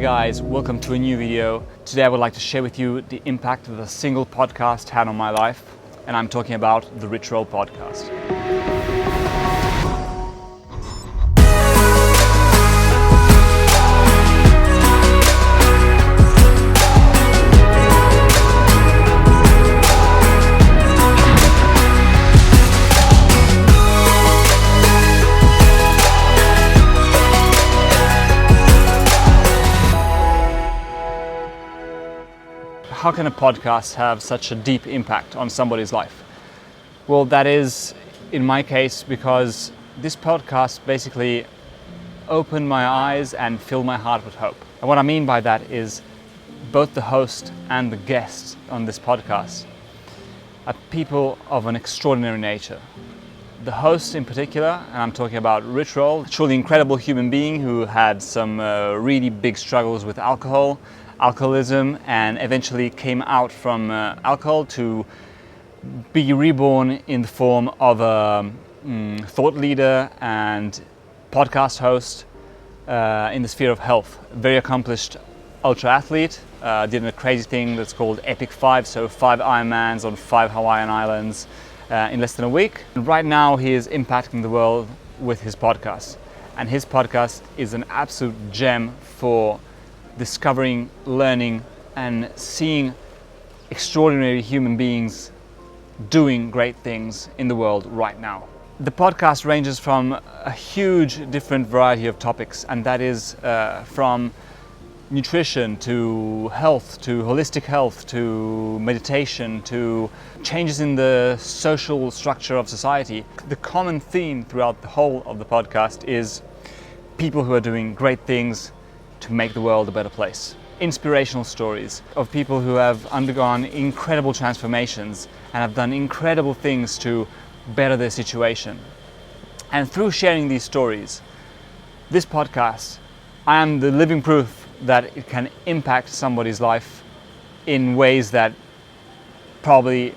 Hi guys, welcome to a new video. Today I would like to share with you the impact that a single podcast had on my life, and I'm talking about the Ritual podcast. How can a podcast have such a deep impact on somebody's life? Well, that is, in my case, because this podcast basically opened my eyes and filled my heart with hope. And what I mean by that is both the host and the guests on this podcast are people of an extraordinary nature. The host in particular, and I'm talking about Ritual, a truly incredible human being who had some really big struggles with alcoholism, and eventually came out from alcohol to be reborn in the form of a thought leader and podcast host in the sphere of health. Very accomplished ultra athlete, did a crazy thing that's called Epic 5, so 5 Ironmans on 5 Hawaiian islands in less than a week. And right now he is impacting the world with his podcast, and his podcast is an absolute gem for discovering, learning, and seeing extraordinary human beings doing great things in the world right now. The podcast ranges from a huge different variety of topics, and that is from nutrition to health, to holistic health, to meditation, to changes in the social structure of society. The common theme throughout the whole of the podcast is people who are doing great things to make the world a better place. Inspirational stories of people who have undergone incredible transformations and have done incredible things to better their situation. And through sharing these stories, this podcast, I am the living proof that it can impact somebody's life in ways that probably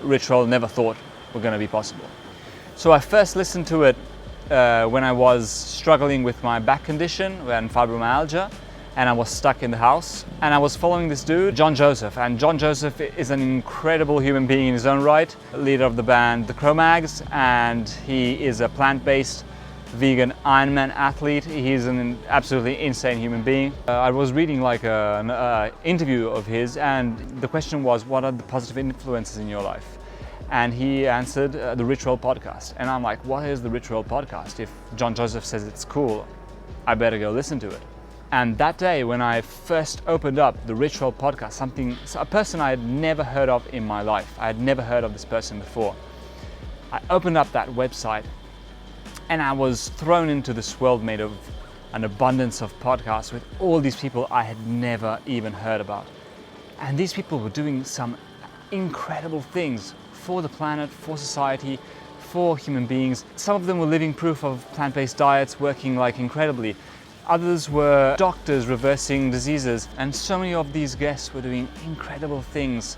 Ritual never thought were going to be possible. So I first listened to it when I was struggling with my back condition and fibromyalgia, and I was stuck in the house, and I was following this dude, John Joseph. And John Joseph is an incredible human being in his own right, leader of the band The Cro-Mags, and he is a plant-based vegan Ironman athlete. He's an absolutely insane human being. I was reading like an interview of his, and the question was, what are the positive influences in your life? And he answered the Ritual podcast. And I'm like, what is the Ritual podcast? If John Joseph says it's cool, I better go listen to it. And that day when I first opened up the Ritual podcast, a person I had never heard of in my life, I had never heard of this person before. I opened up that website and I was thrown into this world made of an abundance of podcasts with all these people I had never even heard about. And these people were doing some incredible things for the planet, for society, for human beings. Some of them were living proof of plant-based diets working like incredibly. Others were doctors reversing diseases. And so many of these guests were doing incredible things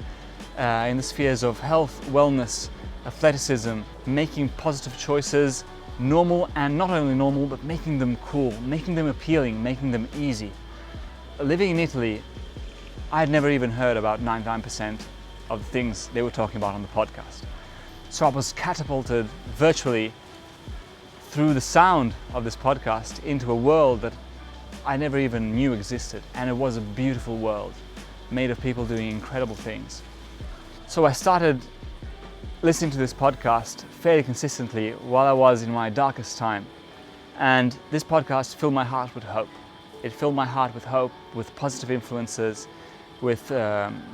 in the spheres of health, wellness, athleticism, making positive choices, normal, and not only normal, but making them cool, making them appealing, making them easy. Living in Italy, I had never even heard about 99% of the things they were talking about on the podcast. So I was catapulted virtually through the sound of this podcast into a world that I never even knew existed. And it was a beautiful world made of people doing incredible things. So I started listening to this podcast fairly consistently while I was in my darkest time. And this podcast filled my heart with hope. It filled my heart with hope, with positive influences, with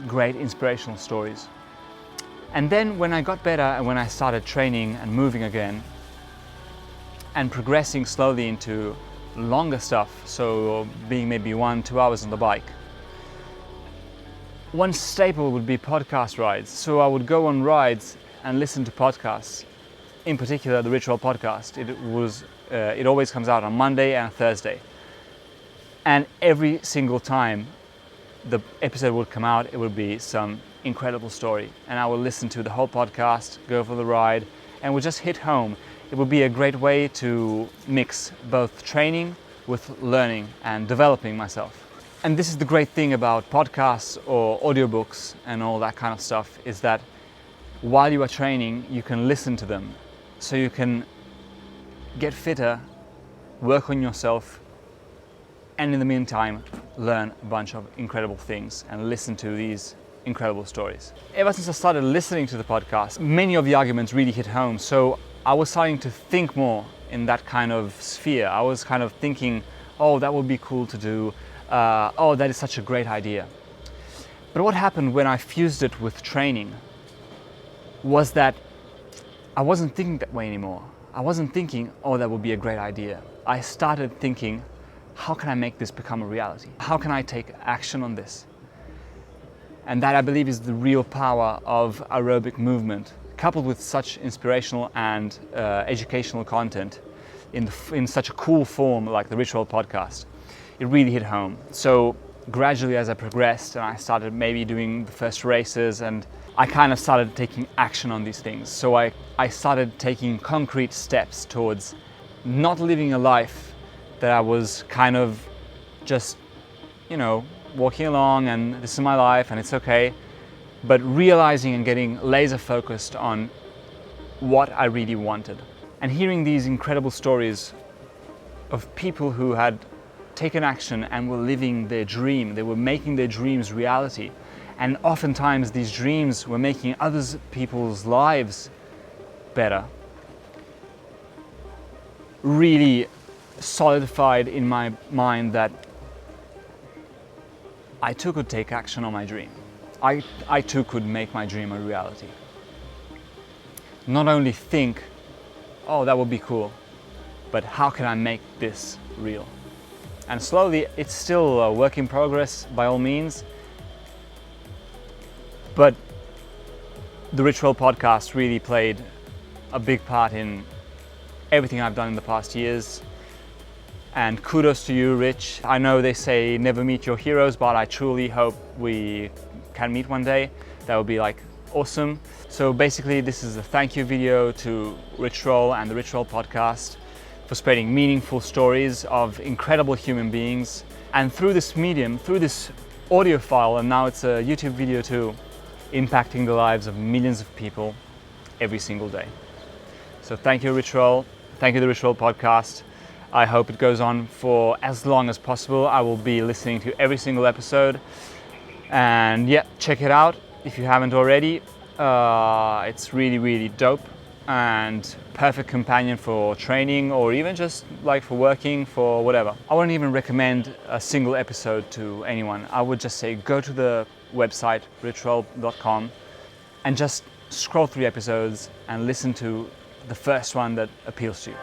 great inspirational stories. And then when I got better and when I started training and moving again and progressing slowly into longer stuff, so being maybe 1-2 hours on the bike, one staple would be podcast rides. So I would go on rides and listen to podcasts, in particular the Ritual podcast. It always comes out on Monday and Thursday. And every single time the episode would come out, it would be some incredible story. And I would listen to the whole podcast, go for the ride, and would just hit home. It would be a great way to mix both training with learning and developing myself. And this is the great thing about podcasts or audiobooks and all that kind of stuff, is that while you are training, you can listen to them. So you can get fitter, work on yourself, and in the meantime, learn a bunch of incredible things and listen to these incredible stories. Ever since I started listening to the podcast, many of the arguments really hit home. So I was starting to think more in that kind of sphere. I was kind of thinking, oh, that would be cool to do. Oh, that is such a great idea. But what happened when I fused it with training was that I wasn't thinking that way anymore. I wasn't thinking, oh, that would be a great idea. I started thinking, how can I make this become a reality? How can I take action on this? And that, I believe, is the real power of aerobic movement, coupled with such inspirational and educational content in such a cool form like the Ritual podcast. It really hit home. So gradually, as I progressed and I started maybe doing the first races, and I kind of started taking action on these things. So I started taking concrete steps towards not living a life that I was kind of just, walking along and this is my life and it's okay, but realizing and getting laser focused on what I really wanted. And hearing these incredible stories of people who had taken action and were living their dream, they were making their dreams reality. And oftentimes these dreams were making other people's lives better. Really solidified in my mind that I too could take action on my dream. I too could make my dream a reality. Not only think, oh, that would be cool, but how can I make this real? And slowly, it's still a work in progress by all means, but the Ritual podcast really played a big part in everything I've done in the past years. And kudos to you, Rich. I know they say never meet your heroes, but I truly hope we can meet one day. That would be awesome. So basically, this is a thank you video to Ritual and the Ritual podcast for spreading meaningful stories of incredible human beings. And through this medium, through this audio file, and now it's a YouTube video too, impacting the lives of millions of people every single day. So thank you, Ritual. Thank you, the Ritual podcast. I hope it goes on for as long as possible. I will be listening to every single episode. And yeah, check it out if you haven't already. It's really, really dope and perfect companion for training or even just for working, for whatever. I wouldn't even recommend a single episode to anyone. I would just say go to the website ritual.com and just scroll through episodes and listen to the first one that appeals to you.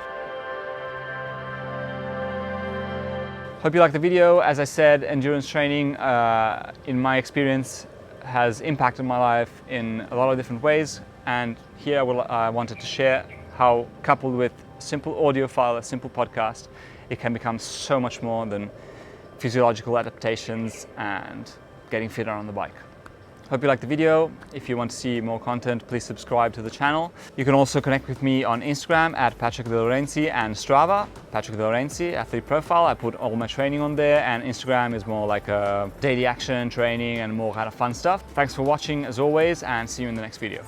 Hope you liked the video. As I said, endurance training, in my experience, has impacted my life in a lot of different ways. And here I wanted to share how, coupled with simple audio file, a simple podcast, it can become so much more than physiological adaptations and getting fitter on the bike. Hope you liked the video. If you want to see more content, please subscribe to the channel. You can also connect with me on Instagram at Patrick De Lorenzi and Strava, Patrick De Lorenzi, athlete profile. I put all my training on there, and Instagram is more like a daily action training and more kind of fun stuff. Thanks for watching as always, and see you in the next video.